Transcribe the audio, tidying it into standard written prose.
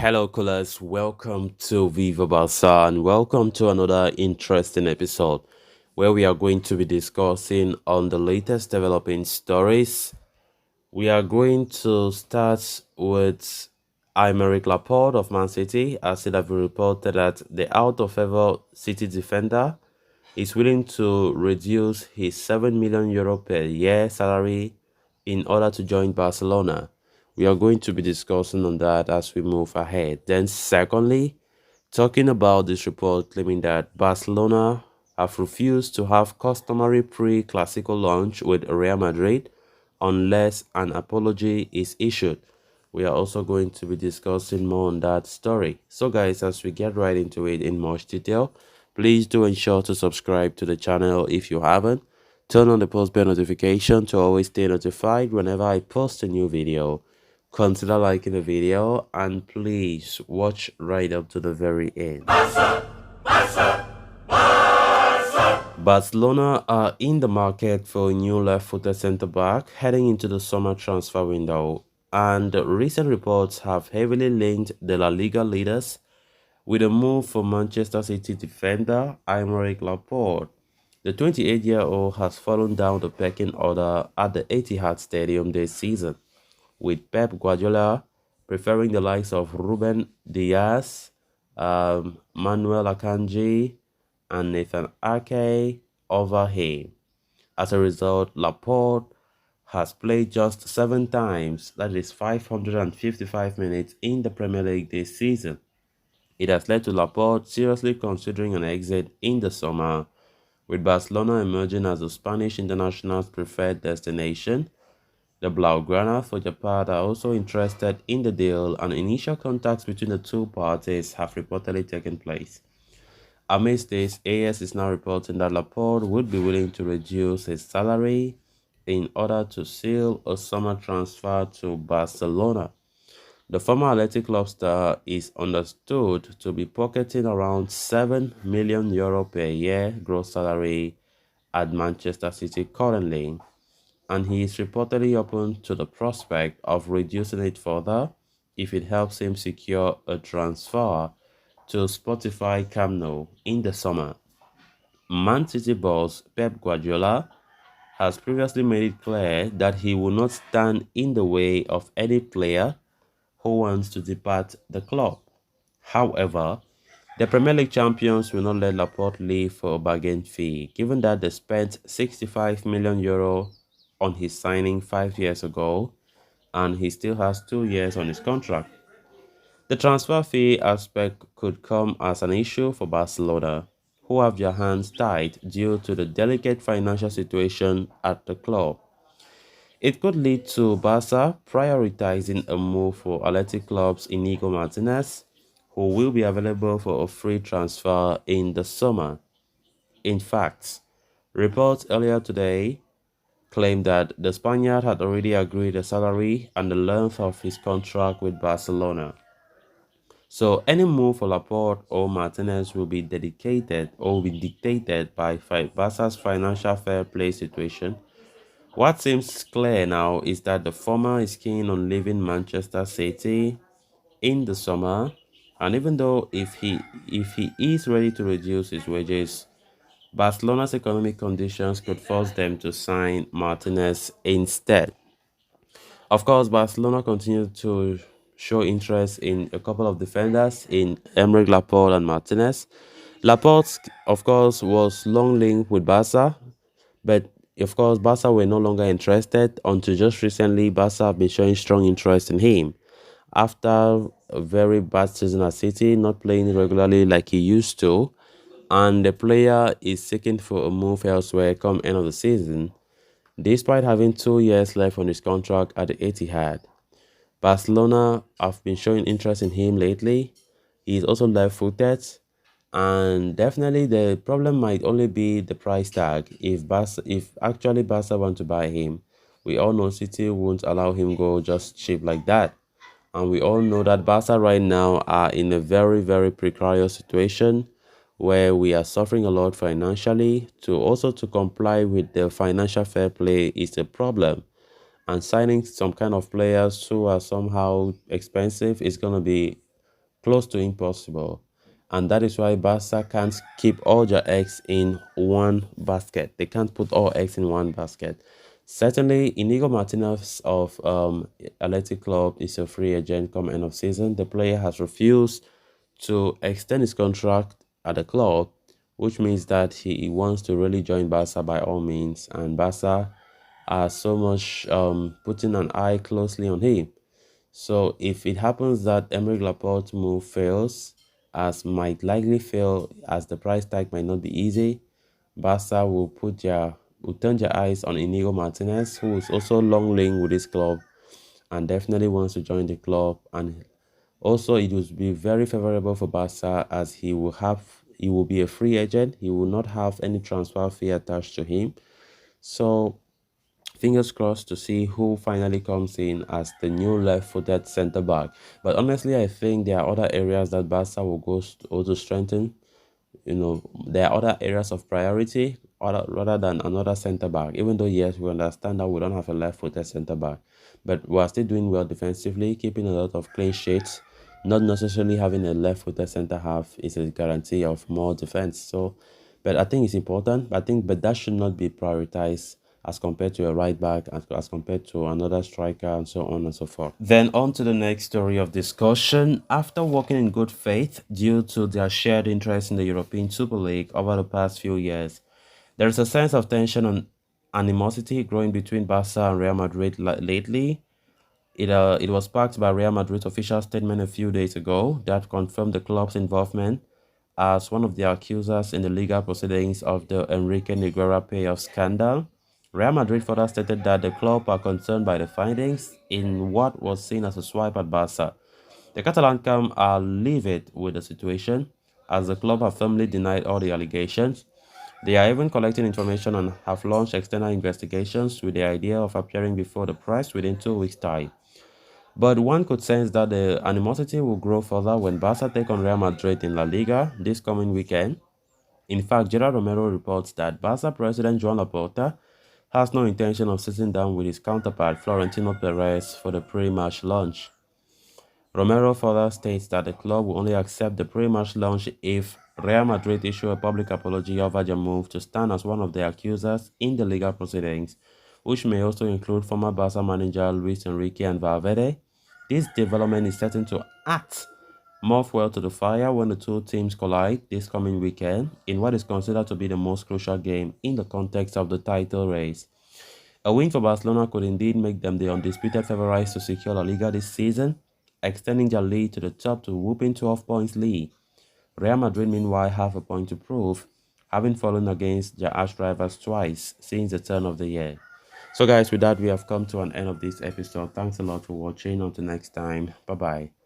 Hello, callers. Welcome to Viva Barca and welcome to another interesting episode where we are going to be discussing on the latest developing stories. We are going to start with Aymeric Laporte of Man City, as it has been reported that the out-of-favor City defender is willing to reduce his €7 million per year salary in order to join Barcelona. We are going to be discussing on that as we move ahead. Then secondly, talking about this report claiming that Barcelona have refused to have customary pre-Clasico launch with Real Madrid unless an apology is issued. We are also going to be discussing more on that story. So guys, as we get right into it in much detail, please do ensure to subscribe to the channel if you haven't. Turn on the post bell notification to always stay notified whenever I post a new video. Consider liking the video and please watch right up to the very end. Barcelona are in the market for a new left-footed centre-back heading into the summer transfer window, and recent reports have heavily linked the La Liga leaders with a move for Manchester City defender Aymeric Laporte. The 28-year-old has fallen down the pecking order at the Etihad Stadium this season, with Pep Guardiola preferring the likes of Ruben Diaz, Manuel Akanji, and Nathan Ake over him. As a result, Laporte has played just 7 times, that is 555 minutes in the Premier League this season. It has led to Laporte seriously considering an exit in the summer, with Barcelona emerging as the Spanish international's preferred destination. The Blaugrana, for their part, are also interested in the deal, and initial contacts between the two parties have reportedly taken place. Amidst this, AS is now reporting that Laporte would be willing to reduce his salary in order to seal a summer transfer to Barcelona. The former Athletic Club star is understood to be pocketing around €7 million per year gross salary at Manchester City currently, and he is reportedly open to the prospect of reducing it further if it helps him secure a transfer to Spotify Camp Nou in the summer. Man City boss Pep Guardiola has previously made it clear that he will not stand in the way of any player who wants to depart the club. However, the Premier League champions will not let Laporte leave for a bargain fee, given that they spent €65 million on his signing 5 years ago, and he still has 2 years on his contract. The transfer fee aspect could come as an issue for Barcelona, who have their hands tied due to the delicate financial situation at the club. It could lead to Barca prioritizing a move for Athletic Club's Inigo Martinez, who will be available for a free transfer in the summer. In fact, reports earlier today claimed that the Spaniard had already agreed the salary and the length of his contract with Barcelona. So any move for Laporte or Martinez will be dictated by Barca's financial fair play situation. What seems clear now is that the former is keen on leaving Manchester City in the summer, and even though if he is ready to reduce his wages, Barcelona's economic conditions could force them to sign Martinez instead. Of course, Barcelona continued to show interest in a couple of defenders in Emerick Laporte and Martinez. Laporte, of course, was long linked with Barca, but of course, Barca were no longer interested until just recently. Barca have been showing strong interest in him. After a very bad season at City, not playing regularly like he used to, and the player is seeking for a move elsewhere come end of the season, despite having 2 years left on his contract at the Etihad. Barcelona have been showing interest in him lately. He is also left-footed, and definitely the problem might only be the price tag. If actually Barca want to buy him, we all know City won't allow him go just cheap like that. And we all know that Barca right now are in a very, very precarious situation where we are suffering a lot financially. To comply with the financial fair play is a problem. And signing some kind of players who are somehow expensive is going to be close to impossible. And that is why Barca can't keep all their eggs in one basket. They can't put all eggs in one basket. Certainly, Inigo Martinez of Athletic Club is a free agent come end of season. The player has refused to extend his contract at the club, which means that he wants to really join Barca by all means. And Barca are so much putting an eye closely on him. So if it happens that Emerick Laporte move fails, as might likely fail as the price tag might not be easy, Barca will turn their eyes on Inigo Martinez, who is also long linked with this club and definitely wants to join the club. And also it will be very favorable for Barca as he will be a free agent. He will not have any transfer fee attached to him. So fingers crossed to see who finally comes in as the new left-footed centre back. But honestly, I think there are other areas that Barca will go also strengthen. There are other areas of priority rather than another centre back. Even though yes, we understand that we don't have a left-footed centre back, but we are still doing well defensively, keeping a lot of clean sheets. Not necessarily having a left-footed centre half is a guarantee of more defense. So, but I think it's important. But that should not be prioritized as compared to a right back, as compared to another striker, and so on and so forth. Then on to the next story of discussion. After working in good faith due to their shared interest in the European Super League over the past few years, there is a sense of tension and animosity growing between Barca and Real Madrid lately. It was sparked by Real Madrid's official statement a few days ago that confirmed the club's involvement as one of the accusers in the legal proceedings of the Enrique Negreira payoff scandal. Real Madrid further stated that the club are concerned by the findings in what was seen as a swipe at Barca. The Catalan camp are livid with the situation, as the club have firmly denied all the allegations. They are even collecting information and have launched external investigations with the idea of appearing before the press within 2 weeks' time. But one could sense that the animosity will grow further when Barca take on Real Madrid in La Liga this coming weekend. In fact, Gerard Romero reports that Barca president Joan Laporta has no intention of sitting down with his counterpart Florentino Perez for the pre-match lunch. Romero further states that the club will only accept the pre-match lunch if Real Madrid issue a public apology over their move to stand as one of the accusers in the legal proceedings, which may also include former Barca manager Luis Enrique and Valverde. This development is certain to add more fuel to the fire when the two teams collide this coming weekend in what is considered to be the most crucial game in the context of the title race. A win for Barcelona could indeed make them the undisputed favorites to secure La Liga this season, extending their lead to the top to a whooping 12 points lead. Real Madrid, meanwhile, have a point to prove, having fallen against their arch rivals twice since the turn of the year. So guys, with that, we have come to an end of this episode. Thanks a lot for watching. Until next time, bye bye.